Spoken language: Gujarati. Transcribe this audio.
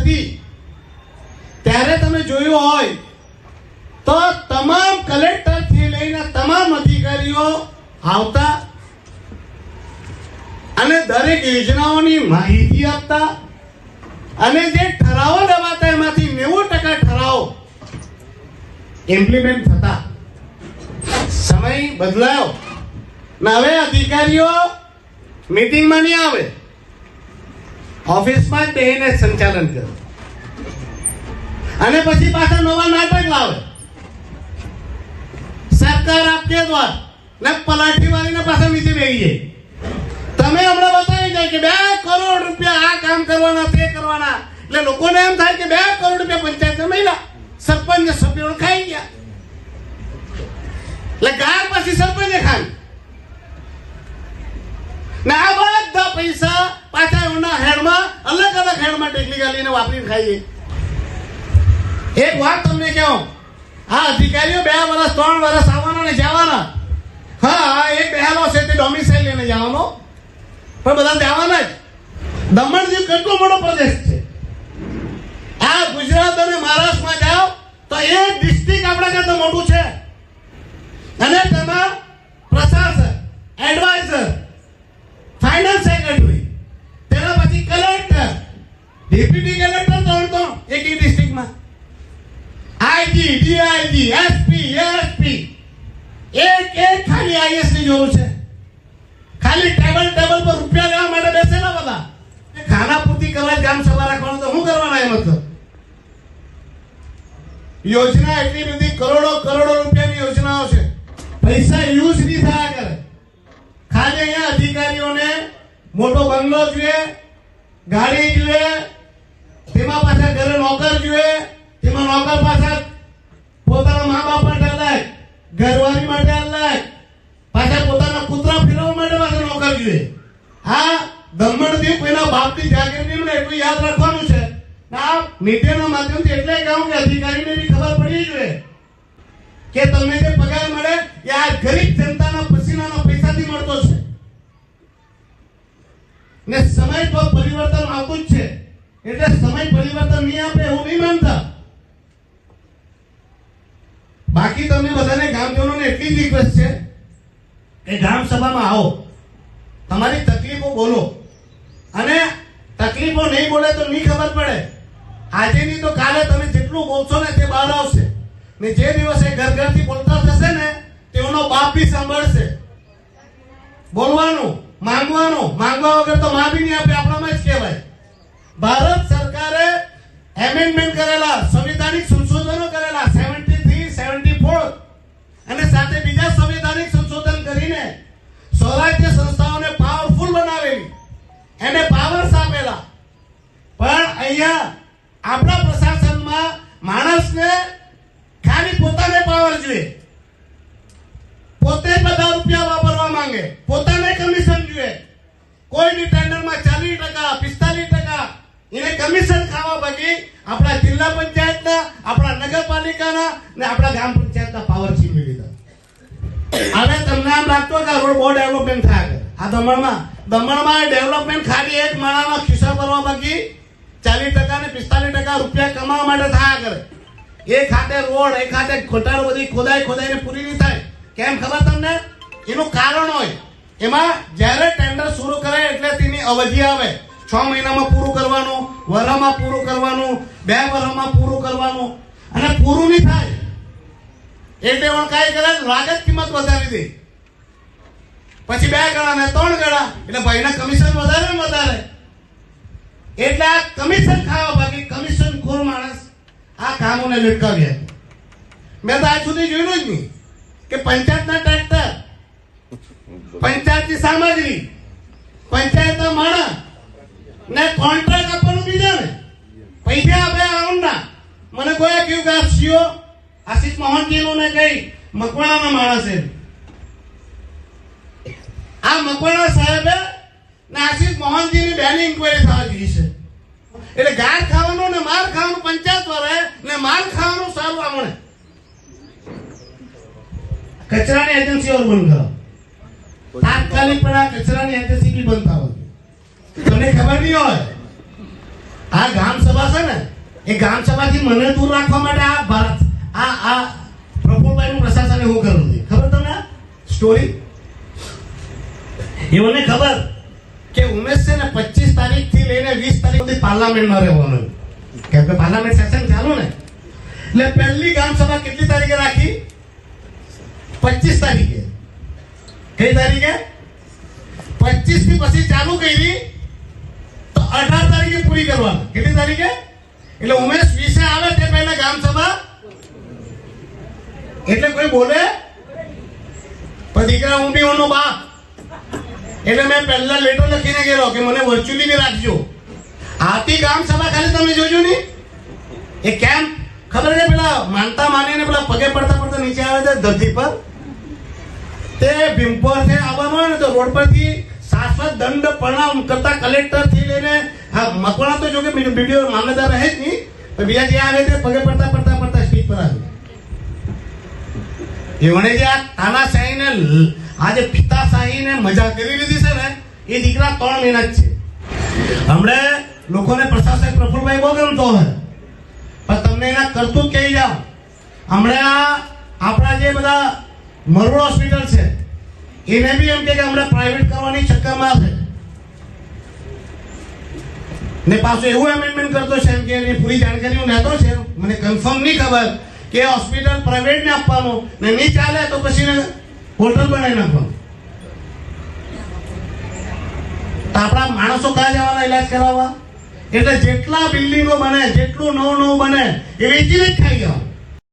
થતી ત્યારે તમે જોયું હોય તો તમામ કલેક્ટર થી લઈને તમામ અધિકારીઓ આવતા અને દરેક યોજનાઓની માહિતી આપતા અને જે ઠરાવો લેવાતા એમાંથી 90% ઠરાવો ઇમ્પ્લિમેન્ટ થતા. સમય બદલાયો ને હવે અધિકારીઓ મીટિંગમાં નહીં આવે, ઓફિસમાં જ બેહીને સંચાલન કરે અને પછી પાછા નવા નાટક લાવે. સરકાર આપકે દ્વાર ને પલાઠી વાળીને પાછા નીચે બેસી જાય. તમે હમણાં બતાવી જાય કે 2 કરોડ રૂપિયા આ કામ કરવાના તે કરવાના, એટલે લોકોને એમ થાય કે 2 કરોડ રૂપિયા પંચાયતના મહિલા સરપંચ સભ્યો ખાઈ ગયા, એટલે ગાર પછી સરપંચે ખાઈ ને આ બધા પૈસા પાછા એમના હેડમાં અલગ અલગ હેડમાં ટેકલી ગાલીને વાપરીને ખાઈએ. એક વાત તમને કહું, આ અધિકારીઓ 2 વર્ષ 3 વર્ષ આવવાના ને જવાના. હા, એક બેહાલો છે તે ડોમિસાઇલ લઈને જવાનો, પણ બધા જવાના જ. દમણ દીવ કેટલો મોટો પ્રદેશ છે. આ ગુજરાત અને મહારાષ્ટ્રમાં જાઓ તો એક ડિસ્ટ્રિક્ટ આપણા કરતા મોટું છે અને તેમાં પ્રશાસક, એડવાઇઝર, ફાઇનાન્સ સેક્રેટરી, તેના પછી કલેક્ટર, ડેપ્યુટી કલેક્ટર તો એક ડિસ્ટ્રિક્ટમાં, આઈજી, ડીઆઈજી, એસપી, એસપી, એક ખાલી આઈએસ ની જરૂર છે. ખાલી ટેબલ પર રૂપિયા લેવા માટે બેસેલા બધા. ખાના પૂર્તિ કરવા ગામ સભા રાખવાનું તો શું કરવાના એમ હતો. યોજના એટલી બધી કરોડો રૂપિયાની યોજનાઓ છે, પૈસા યુઝ નહીં થયા કરે. ખાલી અહીંયા અધિકારીઓને મોટો બંગલો જોઈએ, ગાડી જોઈએ, તેમાં પાછા ઘરે નોકર જોઈએ, તેમાં નોકર પાછા પોતાના મા બાપ માટે અલગ, ઘરવાળી માટે અલગ, પાછા પોતાના કૂતરા ફેરવવા માટે પાછા નોકર જોઈએ. આ દમણ દીવ કોઈના બાપની જાગીર નહીં, એટલું યાદ રાખવાનું છે. આ મીડિયાના માધ્યમથી એટલે કહું કે અધિકારીને બી ખબર પડી જોઈએ કે તમને જે પગાર મળે એ આ ગરીબ જનતાના પસીનાના પૈસાથી મળતો છે ને સમય પર પરિવર્તન આવતું જ છે. એટલે સમય પરિવર્તન નહીં આપે એવું નહીં માનતા. બાકી તમને બધાને ગામજનોને એટલી જ રિક્વેસ્ટ છે કે ગ્રામ સભામાં આવો, તમારી તકલીફો બોલો, અને તકલીફો નહીં બોલે તો નહીં ખબર પડે. આજે નહીં તો કાલે તમે જેટલું બોલશો ને તે બહાર આવશે ને જે દિવસે ઘરથી બોલતા થશે ને તેઓનો બાપ બી સાંભળશે. બોલવાનું, માંગવા વગર તો માં બી નહીં આપે, આપણામાં જ કહેવાય. ભારત સરકારે એમેન્ડમેન્ટ કરેલા, સંવિધાનિક સંશોધનો કરેલા 73, 74 અને સાથે બીજા સંવિધાનિક સંશોધન કરીને સ્વરાજ્ય સંસ્થાઓને પાવરફુલ બનાવેલી, એને પાવર્સ આપેલા. પણ અહીંયા આપણા પ્રશાસનમાં માણસને ખાલી પોતાને પાવર જોઈએ, પોતે બધા રૂપિયા વાપરવા માંગે, પોતાને કમિશન જોઈએ. કોઈની ટેન્ડરમાં 40%, 45% એને કમિશન ખાવા બાકી આપણા જિલ્લા પંચાયતના, આપણા નગરપાલિકાના ને આપણા ગ્રામ પંચાયતના પાવર છીનવી લીધા. હવે તમને આમ લાગતો કે રોડ બહુ ડેવલપમેન્ટ થાય. આ દમણમાં ડેવલપમેન્ટ ખાલી એક માણાના ખિસ્સા ભરવા બાકી 40% ને 45% રૂપિયા કમાવા માટે થયા કરે. એક ખાતે રોડ, એક ખાતે ખોટારો બધી ખોદાઈને પૂરી નહીં થાય. કેમ ખબર તમને? એનું કારણ હોય. એમાં જ્યારે ટેન્ડર શરૂ કરે એટલે તેની અવધિ આવે. 6 મહિનામાં પૂરું કરવાનું, વર્ષમાં પૂરું કરવાનું, 2 વર્ષમાં પૂરું કરવાનું, અને પૂરું નહીં થાય એટલે પણ કાંઈ કરે, લાગત કિંમત વધારી દે. પછી 2 ગણા ને 3 ગણા, એટલે ભાઈના કમિશન વધારે ને વધારે. એટલે આ કમિશન ખાવા બાકી કમિશન ખોર માણસ આ કામોને લટકાવ્યા. મેં તો આજ સુધી જોયું જ નહીં કે પંચાયતના ટ્રેક્ટર, પંચાયતની સામગ્રી, પંચાયતના માણસ ને કોન્ટ્રાક્ટ આપવાનું બીજાને પૈસા આપે આઉન્ડના. મને કોઈ કહ્યું કે આ સીઓ આશીષ મોહનજીનું ને કઈ મકવાણાના માણસ છે. આ મકવાણા સાહેબે ને આશીષ મોહનજીની બેની ઇન્કવાયરી થવા જોઈએ છે. એટલે ગાર ખાવાનું ને માર ખાવાનું પંચાયત વાળાએ ને માર ખાવાનું સારું આવડે. કચરાની એજન્સીઓ બંધ કરો, તાત્કાલિક પણ આ કચરાની એજન્સી બી બંધ થવા. તમને ખબર નહીં હોય આ ગ્રામ સભા છે ને એ ગામ સભાથી મને દૂર રાખવા માટે આ ભારત આ પ્રફુલભાઈનું પ્રશાસને શું કરવું છે ખબર તમને સ્ટોરી? એ મને ખબર કે ઉમેશ છે ને 25 તારીખથી લઈને 20 તારીખ સુધી પાર્લામેન્ટમાં રહેવાનું, કેમ કે પાર્લામેન્ટ સેશન ચાલુ ને. એટલે પહેલી ગામ સભા કેટલી તારીખે રાખી? 25 તારીખે. કઈ તારીખે? 25 થી પછી ચાલુ કરી તો 18 તારીખે પૂરી કરવાની. કેટલી તારીખે? એટલે ઉમેશ 20 આવે તે પહેલા ગામ સભા. એટલે કોઈ બોલે પણ દીકરા હું બી ઓનો બાપ, એટલે મેં પહેલા લેટર લખીને ગયેલો કે મને વર્ચ્યુઅલી બી રાખજો. આથી ગામ સભા ખાલી તમે જોજો ને એ કેમ ખબર છે? પેલા માનતા માનીને પેલા પગે પડતા નીચે આવે છે ધરતી પર, તે ભીમપોર છે આવવાનું હોય ને તો રોડ પરથી શાશ્વત દંડ પ્રણામ કરતા કલેક્ટર થી લઈને મકવાણા તો જો કે વિડીયો મામલતદાર રહે જ નહીં, પણ બીજા જે આવે તે પગે પડતા સ્પીચ પર આવે. એમણે જે આ તાનાશાહીને આજે પિતાશાહીને મજા કરી લીધી છે ને એ દીકરા 3 મહિના જ છે. હમણે લોકોને પ્રશાસક પ્રફુલભાઈ બહુ ગમતો હોય, પણ તમને એના કરતું કહી જાઓ. હમણે આપણા જે બધા મરોડ હોસ્પિટલ છે એને બી એમ કે હમણાં પ્રાઇવેટ કરવાની ચક્કરમાં છે ને પાછું એવું એમેન્ડમેન્ટ કરતો છે એમ કે એની પૂરી જાણકારી હું લેતો છે. મને કન્ફર્મ નહીં ખબર કે હોસ્પિટલ પ્રાઇવેટ ને આપવાનું ને નહીં ચાલે તો પછી હોટલ બનાવી નાખવાનું. તો આપણા માણસો ક્યાં જવાના ઇલાજ કરાવવા? એટલે જેટલા બિલ્ડિંગો બને, જેટલું નવું બને એ વેચીને જ ખાઈ જવાનું.